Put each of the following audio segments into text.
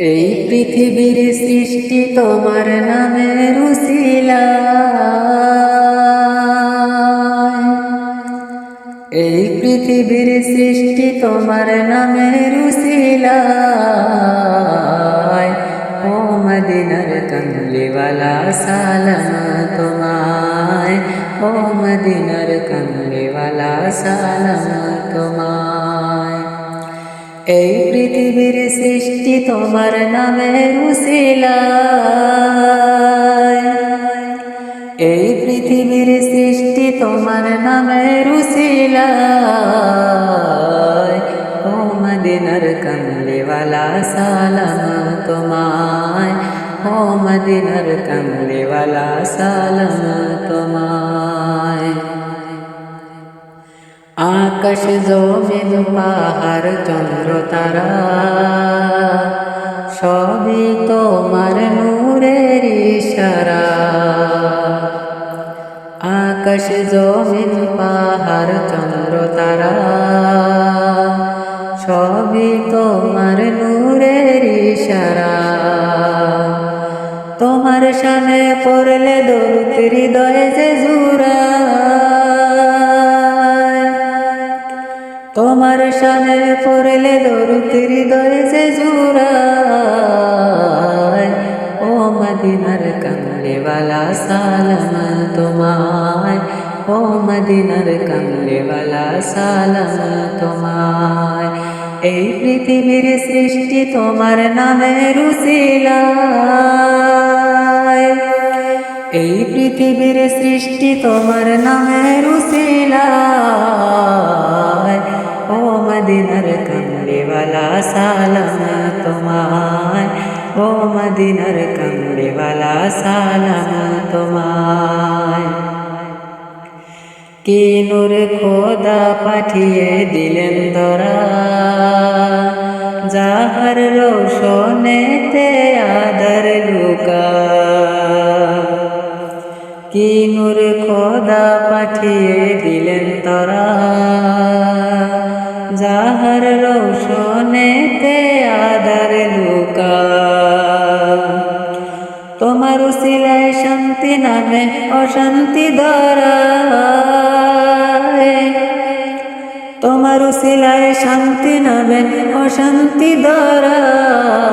এই পৃথিবীর সৃষ্টি তোমার নামের উসিলায়, এই পৃথিবীর সৃষ্টি তোমার নামের উসিলায়। ও মদিনার কমলিওয়ালা সালাম তোমায়, ও মদিনার কমলিওয়ালা সালাম তোমায়। এই পৃথিবীর সৃষ্টি তোমার নামের উসিলায়, এই পৃথিবীর সৃষ্টি তোমার নামের উসিলায়। ও মদিনার কমলিওয়ালা সালাম তোমায়, ও মদিনার কমলিওয়ালা সালাম তোমায়। আকাশ জমিন পাহাড় চন্দ্র তারা সবই তোমার নূরের ইশারা। আকাশ জমিন পাহাড় চন্দ্র তারা সবই তোমার নূরের ইশারা। তোমার শানে পড়লে দরুদ হৃদয়ে যে জুড়ায়, তোমার শানে পড়লে দরুদ হৃদয়ে যে জুড়ায়। ও মদিনার কমলিওয়ালা সালাম তোমায়, ও মদিনার কমলিওয়ালা সালাম তোমায়। এই পৃথিবীর সৃষ্টি তোমার নামের উসিলায়, এই পৃথিবীর সৃষ্টি তোমার নামের উসিলায়। ও মদিনার কমলিওয়ালা সালাম তোমায়, ও মদিনার কমলিওয়ালা সালাম তোমায়। কি নূর খোদা পাঠিয়ে দিলেন ধরা, যাহার রোশনেতে আদর লুকা। কি নূর খোদা পাঠিয়ে দিলেন ধরা, যাহার রোশনেতে আদর লুকা। তোমার উসিলায় শান্তি নামে অশান্তি ধরায়, তোমার উসিলায় শান্তি নামে অশান্তি ধরায়।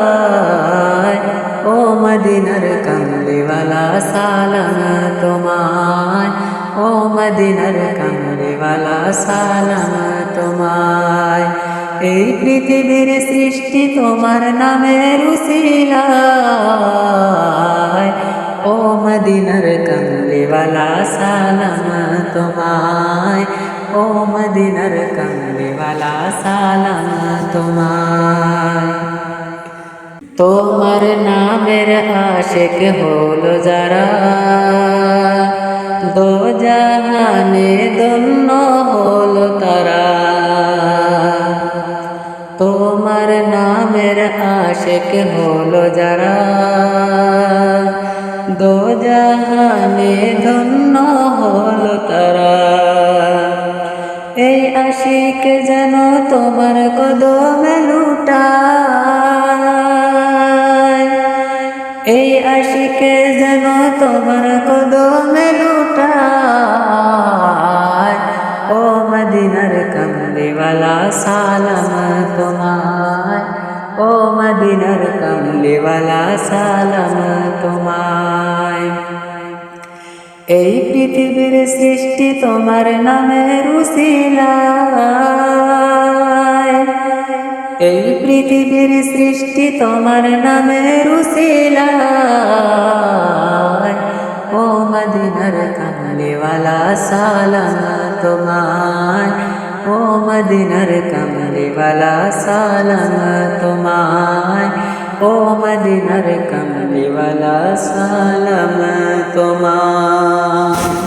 ও মদিনার কমলিওয়ালা সালাম তোমায়, ও মদিনার কমলিওয়ালা সালাম তোমায়। এই পৃথিবীর সৃষ্টি তোমার নামের উসিলায়, ও মদিনার কমলিওয়ালা সালাম তোমায়, ও মদিনার কমলিওয়ালা সালাম তোমায়। তোমার নামের আশিক হলো যারা, দো জাহানে ধন্য হলো তারা। তোমার নামের আশিক হলো যারা, দো জাহানে ধন্য হলো তারা। এই আশিক যেন তোমার কদমে লুটায়, এই আশিক যেন তোমার কদমে লুটায়। ও মদিনার কমলিওয়ালা সালাম তোমায়, ও মদিনার কমলিওয়ালা সালাম তোমায়। এই পৃথিবীর সৃষ্টি তোমার নামের উসিলায়, এই পৃথিবীর সৃষ্টি তোমার নামের উসিলায়। ও মদিনার কমলিওয়ালা সালাম তোমায়, ও মদিনার কমলিওয়ালা সালাম তোমায়, ও মদিনার কমলিওয়ালা সালাম তোমায়।